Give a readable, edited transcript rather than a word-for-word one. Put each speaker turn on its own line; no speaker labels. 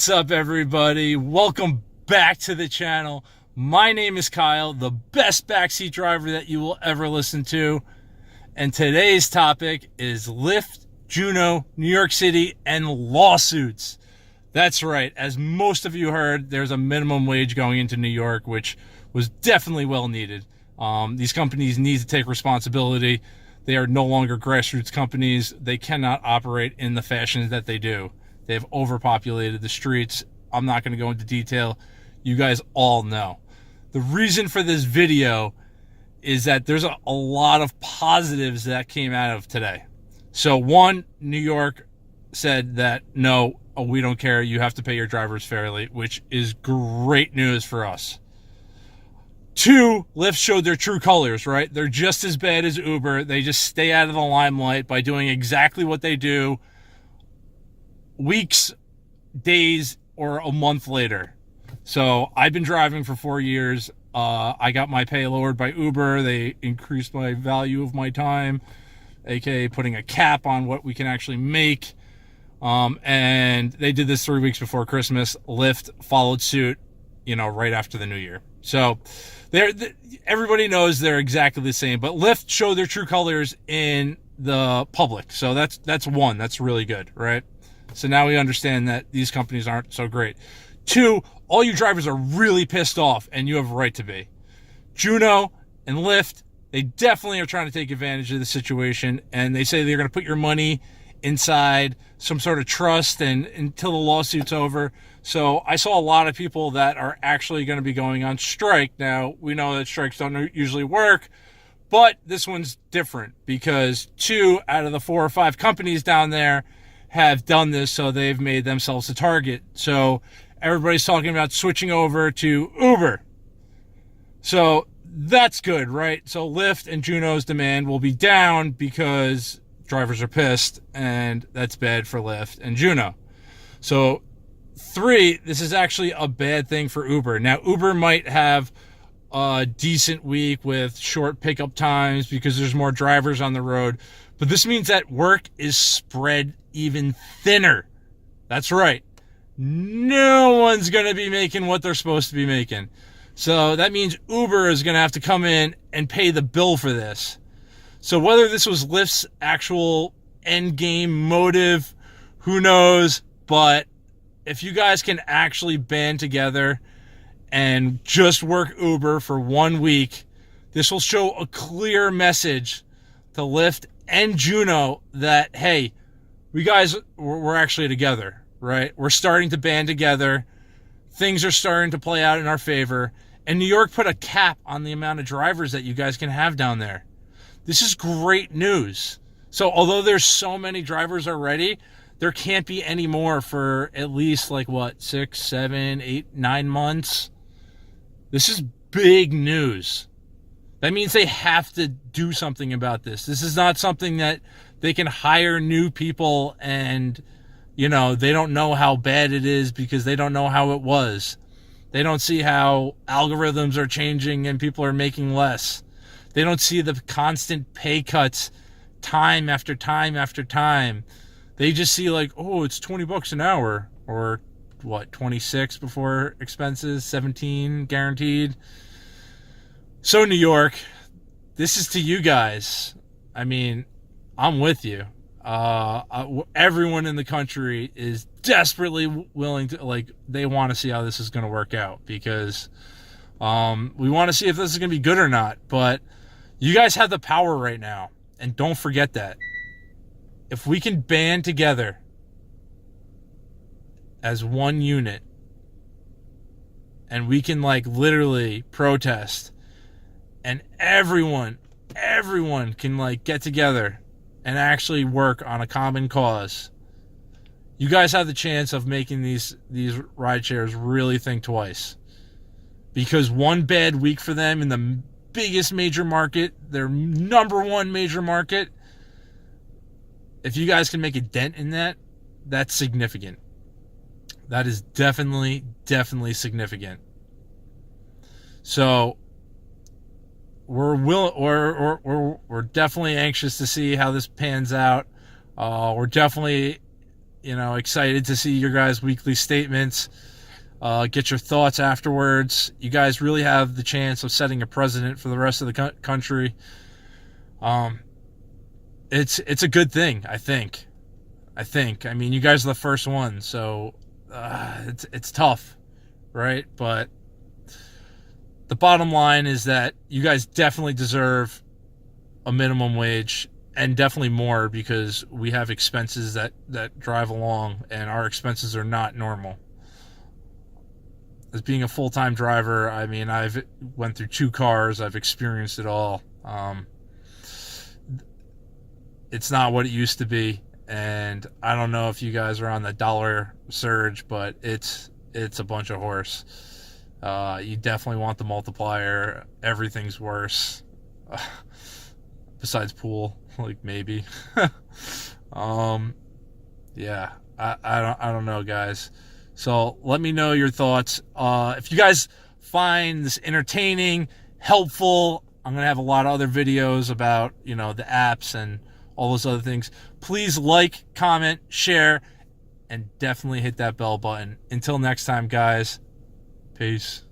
What's up, everybody? Welcome back to the channel. My name is Kyle, the best backseat driver that you will ever listen to. And today's topic is Lyft, Juno, New York City, and lawsuits. That's right. As most of you heard, there's a minimum wage going into New York, which was definitely well needed. These companies need to take responsibility. They are no longer grassroots companies. They cannot operate in the fashion that they do. They've overpopulated the streets. I'm not going to go into detail. You guys all know. The reason for this video is that there's a lot of positives that came out of today. So one, New York said that, no, we don't care. You have to pay your drivers fairly, which is great news for us. Two, Lyft showed their true colors, right? They're just as bad as Uber. They just stay out of the limelight by doing exactly what they do weeks, days, or a month later. So I've been driving for 4 years. I got my pay lowered by Uber. They increased my value of my time, aka putting a cap on what we can actually make. And they did this 3 weeks before Christmas. Lyft followed suit, right after the new year. So everybody knows they're exactly the same, but Lyft showed their true colors in the public. So that's one. That's really good, right? So now we understand that these companies aren't so great. Two, all you drivers are really pissed off, and you have a right to be. Juno and Lyft, they definitely are trying to take advantage of the situation, and they say they're going to put your money inside some sort of trust and until the lawsuit's over. So I saw a lot of people that are actually going to be going on strike. Now, we know that strikes don't usually work, but this one's different because 2 out of the 4 or 5 companies down there have done this, so they've made themselves a target. So everybody's talking about switching over to Uber. So that's good, right? So Lyft and Juno's demand will be down because drivers are pissed, and that's bad for Lyft and Juno. So 3, this is actually a bad thing for Uber. Now, Uber might have a decent week with short pickup times because there's more drivers on the road, but this means that work is spread even thinner. That's right. No one's going to be making what they're supposed to be making. So that means Uber is going to have to come in and pay the bill for this. So whether this was Lyft's actual end game motive, who knows? But if you guys can actually band together and just work Uber for 1 week, this will show a clear message to Lyft and Juno that, hey, we're actually together, right? We're starting to band together. Things are starting to play out in our favor. And New York put a cap on the amount of drivers that you guys can have down there. This is great news. So although there's so many drivers already, there can't be any more for at least 6, 7, 8, 9 months. This is big news. That means they have to do something about this. This is not something that they can hire new people and, they don't know how bad it is because they don't know how it was. They don't see how algorithms are changing and people are making less. They don't see the constant pay cuts time after time after time. They just see it's $20 an hour, or 26 before expenses, 17 guaranteed. So New York, this is to you guys. I mean, I'm with you. Everyone in the country is desperately willing to, they want to see how this is going to work out because we want to see if this is going to be good or not. But you guys have the power right now, and don't forget that. If we can band together as one unit and we can literally protest, and everyone can get together and actually work on a common cause, you guys have the chance of making these ride shares really think twice. Because one bad week for them in the biggest major market, their number 1 major market, if you guys can make a dent in that, that's significant. That is definitely significant. So we're definitely anxious to see how this pans out. We're definitely excited to see your guys' weekly statements. Get your thoughts afterwards. You guys really have the chance of setting a precedent for the rest of the country. It's a good thing, I think. I mean, you guys are the first one, so it's tough, right? But the bottom line is that you guys definitely deserve a minimum wage, and definitely more, because we have expenses that drive along, and our expenses are not normal. As being a full-time driver, I mean, I've went through 2 cars. I've experienced it all. It's not what it used to be, and I don't know if you guys are on the dollar surge, but it's a bunch of horse. You definitely want the multiplier. Everything's worse. Besides pool, like maybe. Yeah, I don't know, guys. So let me know your thoughts. If you guys find this entertaining, helpful, I'm gonna have a lot of other videos about the apps and all those other things. Please like, comment, share, and definitely hit that bell button. Until next time, guys. Peace.